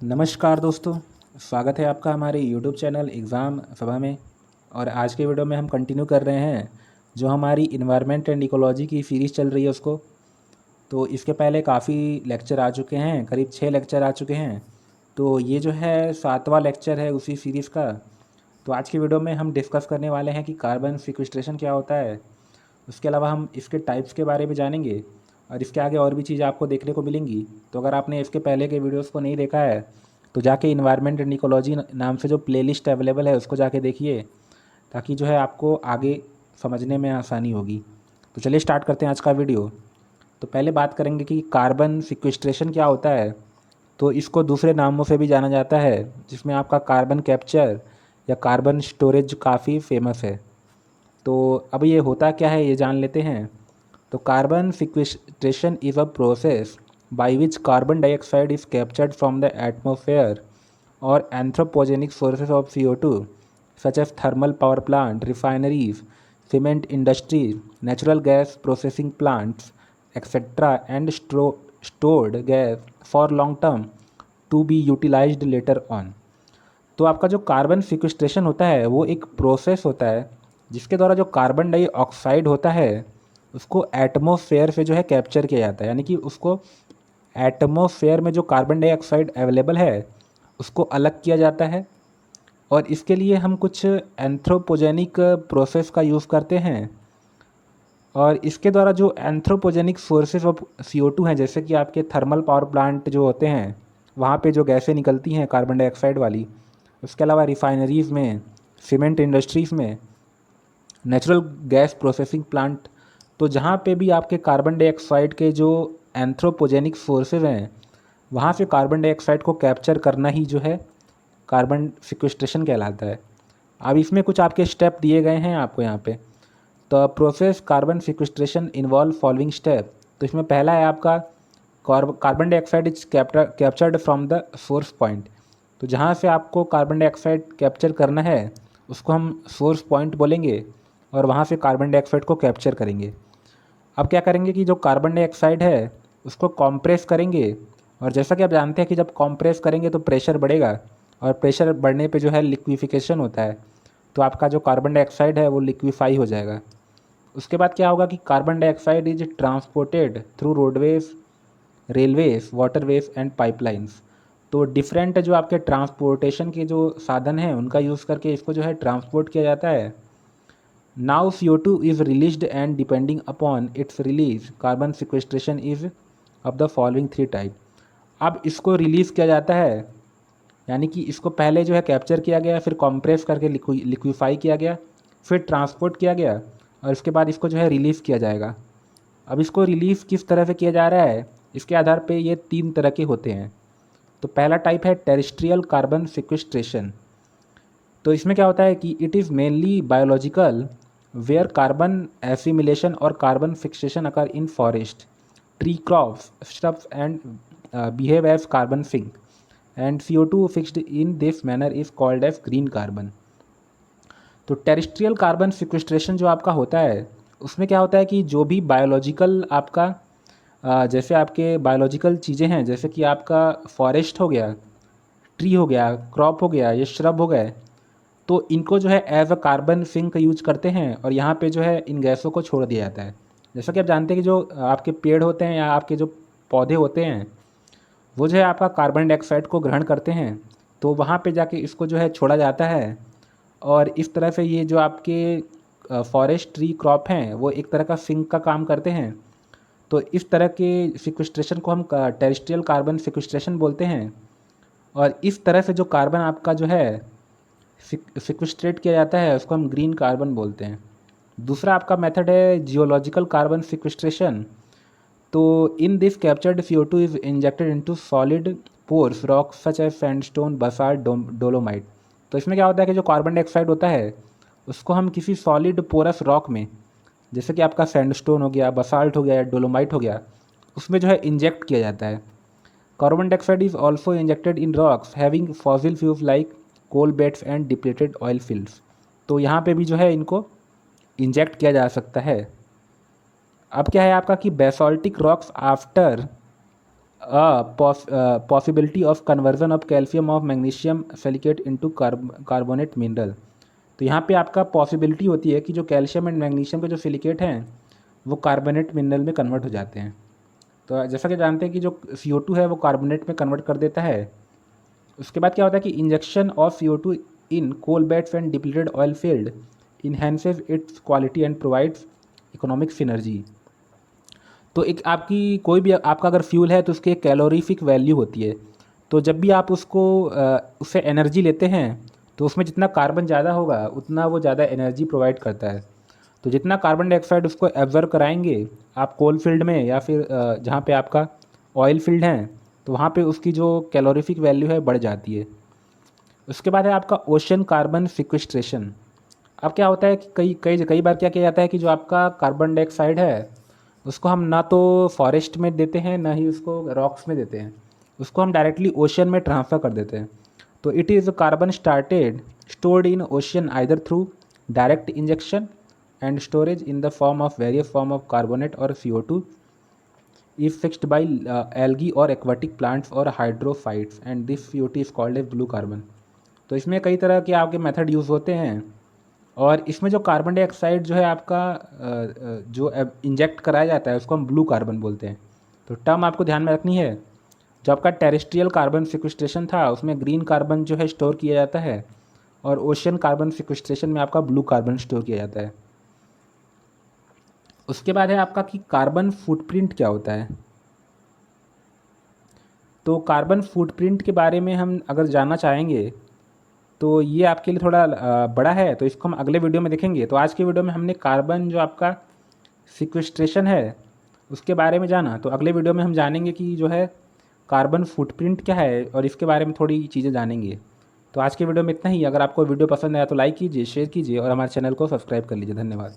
नमस्कार दोस्तों, स्वागत है आपका हमारे यूट्यूब चैनल एग्ज़ाम सभा में। और आज के वीडियो में हम कंटिन्यू कर रहे हैं जो हमारी इन्वायरमेंट एंड इकोलॉजी की सीरीज़ चल रही है उसको। तो इसके पहले काफ़ी लेक्चर आ चुके हैं, करीब 6 लेक्चर आ चुके हैं। तो ये जो है 7वां लेक्चर है उसी सीरीज़ का। तो आज की वीडियो में हम डिस्कस करने वाले हैं कि कार्बन सिक्वेस्ट्रेशन क्या होता है। उसके अलावा हम इसके टाइप्स के बारे में जानेंगे और इसके आगे और भी चीज़ें आपको देखने को मिलेंगी। तो अगर आपने इसके पहले के वीडियोस को नहीं देखा है तो जाके इन्वायरमेंट एंड इकोलॉजी नाम से जो प्लेलिस्ट अवेलेबल है उसको जाके देखिए, ताकि जो है आपको आगे समझने में आसानी होगी। तो चलिए स्टार्ट करते हैं आज का वीडियो। तो पहले बात करेंगे कि कार्बन सिक्वेस्ट्रेशन क्या होता है। तो इसको दूसरे नामों से भी जाना जाता है, जिसमें आपका कार्बन कैप्चर या कार्बन स्टोरेज काफ़ी फेमस है। तो अब ये होता क्या है ये जान लेते हैं। तो carbon sequestration is a process by which carbon dioxide is captured from the atmosphere और anthropogenic sources of CO2 such as thermal power plant, refineries, cement industries, natural gas processing plants, etc. and stored gas for long term to be utilized later on। तो आपका जो carbon sequestration होता है वो एक process होता है जिसके द्वारा जो कार्बन डाइऑक्साइड होता है उसको एटमॉस्फेयर से जो है कैप्चर किया जाता है। यानी कि उसको एटमॉस्फेयर में जो कार्बन डाइऑक्साइड अवेलेबल है उसको अलग किया जाता है। और इसके लिए हम कुछ एंथ्रोपोजेनिक प्रोसेस का यूज़ करते हैं। और इसके द्वारा जो एंथ्रोपोजेनिक सोर्सेज ऑफ CO2 हैं, जैसे कि आपके थर्मल पावर प्लांट जो होते हैं वहाँ पे जो गैसें निकलती हैं कार्बन डाइऑक्साइड वाली, उसके अलावा रिफाइनरीज़ में, सीमेंट इंडस्ट्रीज़ में, नेचुरल गैस प्रोसेसिंग प्लांट, तो जहाँ पे भी आपके कार्बन डाइऑक्साइड के जो एंथ्रोपोजेनिक सोर्सेज हैं वहाँ से कार्बन डाइऑक्साइड को कैप्चर करना ही जो है कार्बन सिक्वेस्ट्रेशन कहलाता है। अब इसमें कुछ आपके स्टेप दिए गए हैं आपको यहाँ पे। तो process carbon sequestration involve following step. तो इसमें पहला है आपका carbon dioxide is captured from the source point. तो जहाँ से आपको कार्बन डाइऑक्साइड कैप्चर करना है उसको हम सोर्स पॉइंट बोलेंगे और वहाँ से कार्बन डाइऑक्साइड को कैप्चर करेंगे। अब क्या करेंगे कि जो कार्बन डाइऑक्साइड है उसको कॉम्प्रेस करेंगे। और जैसा कि आप जानते हैं कि जब कॉम्प्रेस करेंगे तो प्रेशर बढ़ेगा और प्रेशर बढ़ने पे जो है लिक्विफिकेशन होता है। तो आपका जो कार्बन डाइऑक्साइड है वो लिक्विफाई हो जाएगा। उसके बाद क्या होगा कि carbon dioxide is transported through roadways, railways, waterways and pipelines. तो डिफरेंट जो आपके ट्रांसपोर्टेशन के जो साधन हैं उनका यूज़ करके इसको जो है ट्रांसपोर्ट किया जाता है। Now CO2 is released and depending upon its release carbon sequestration is of the following 3 type. अब इसको रिलीज़ किया जाता है, यानी कि इसको पहले जो है कैप्चर किया गया, फिर कॉम्प्रेस करके लिक्विफाई किया गया, फिर ट्रांसपोर्ट किया गया और इसके बाद इसको जो है रिलीज़ किया जाएगा। अब इसको रिलीज़ किस तरह से किया जा रहा है इसके आधार पे ये 3 तरह के होते हैं। तो पहला टाइप है टेरेस्ट्रियल कार्बन सिक्वेस्ट्रेशन। तो इसमें क्या होता है कि it is mainly biological, where carbon assimilation और carbon fixation occur in forest, tree crops, shrubs and behave as carbon sink, and CO2 fixed in this manner is called as green carbon। तो terrestrial carbon sequestration जो आपका होता है उसमें क्या होता है कि जो भी बायोलॉजिकल आपका जैसे आपके बायोलॉजिकल चीज़ें हैं, जैसे कि आपका फॉरेस्ट हो गया, ट्री हो गया, क्रॉप हो गया, ये श्रब हो गए, तो इनको जो है as a carbon sink use करते हैं और यहाँ पे जो है इन गैसों को छोड़ दिया जाता है। जैसा कि आप जानते हैं कि जो आपके पेड़ होते हैं या आपके जो पौधे होते हैं वो जो है आपका कार्बन डाइऑक्साइड को ग्रहण करते हैं, तो वहाँ पे जाके इसको जो है छोड़ा जाता है। और इस तरह से ये जो आपके फॉरेस्ट ट्री क्रॉप हैं वो एक तरह का सिंक का काम करते हैं। तो इस तरह के सिक्वेस्ट्रेशन को हम टेरेस्ट्रियल कार्बन सिक्वेस्ट्रेशन बोलते हैं। और इस तरह से जो कार्बन आपका जो है सिक्वेस्ट्रेट किया जाता है उसको हम ग्रीन कार्बन बोलते हैं। दूसरा आपका मेथड है जियोलॉजिकल कार्बन सिक्वेस्ट्रेशन। तो in this captured CO2 is injected into solid porous rock such as sandstone, basalt, dolomite. तो इसमें क्या होता है कि जो कार्बन डाइऑक्साइड होता है उसको हम किसी सॉलिड पोरस रॉक में, जैसे कि आपका सैंडस्टोन हो गया, बसाल्ट हो गया या डोलोमाइट हो गया, उसमें जो है इंजेक्ट किया जाता है। Carbon dioxide is also injected in rocks having fossil fuels like coal beds and depleted oil fields. तो यहाँ पे भी जो है इनको इंजेक्ट किया जा सकता है। अब क्या है आपका कि basaltic rocks after possibility of conversion of calcium of magnesium silicate into carbonate mineral. तो यहाँ पे आपका पॉसिबिलिटी होती है कि जो कैल्शियम एंड मैग्नीशियम के जो सिलिकेट हैं वो कार्बोनेट मिनरल में कन्वर्ट हो जाते हैं। तो जैसा कि जानते हैं कि जो CO2 है वो कार्बोनेट में कन्वर्ट कर देता है। उसके बाद क्या होता है कि injection of CO2 in coal beds and depleted oil field enhances its quality and provides economic synergy. तो एक आपकी कोई भी आपका अगर फ्यूल है तो उसकी एक कैलोरीफिक वैल्यू होती है। तो जब भी आप उसको उससे एनर्जी लेते हैं तो उसमें जितना कार्बन ज़्यादा होगा उतना वो ज़्यादा एनर्जी प्रोवाइड करता है। तो जितना कार्बन डाइऑक्साइड उसको एब्जर्व कराएंगे आप कोल फील्ड में या फिर जहाँ पे आपका ऑयल फील्ड है तो वहाँ पे उसकी जो कैलोरीफिक वैल्यू है बढ़ जाती है। उसके बाद है आपका ओशन कार्बन सिक्वेस्ट्रेशन। अब क्या होता है कि कई कई कई बार क्या किया जाता है कि जो आपका कार्बन डाइऑक्साइड है उसको हम ना तो फॉरेस्ट में देते हैं ना ही उसको रॉक्स में देते हैं, उसको हम डायरेक्टली ओशन में ट्रांसफ़र कर देते हैं। तो it is carbon stored in ocean either through direct injection and storage in the form of various form of carbonate और CO2 is fixed by algae और एक्वाटिक प्लांट्स और hydrophytes and this CO2 is called a blue carbon. तो इसमें कई तरह के आपके method use होते हैं और इसमें जो कार्बन डाइऑक्साइड जो है आपका जो इंजेक्ट कराया जाता है उसको हम ब्लू कार्बन बोलते हैं। तो टर्म आपको ध्यान में रखनी है। जो आपका टेरेस्ट्रियल कार्बन सिक्वेस्ट्रेशन था उसमें ग्रीन कार्बन जो है स्टोर किया जाता है और ओशन कार्बन सिक्वेस्ट्रेशन में आपका ब्लू कार्बन स्टोर किया जाता है। उसके बाद है आपका कि कार्बन फुटप्रिंट क्या होता है। तो कार्बन फुटप्रिंट के बारे में हम अगर जानना चाहेंगे तो ये आपके लिए थोड़ा बड़ा है, तो इसको हम अगले वीडियो में देखेंगे। तो आज के वीडियो में हमने कार्बन जो आपका सिक्वेस्ट्रेशन है उसके बारे में जाना, तो अगले वीडियो में हम जानेंगे कि जो है कार्बन फुटप्रिंट क्या है और इसके बारे में थोड़ी चीज़ें जानेंगे। तो आज के वीडियो में इतना ही। अगर आपको वीडियो पसंद आया तो लाइक कीजिए, शेयर कीजिए और हमारे चैनल को सब्सक्राइब कर लीजिए। धन्यवाद।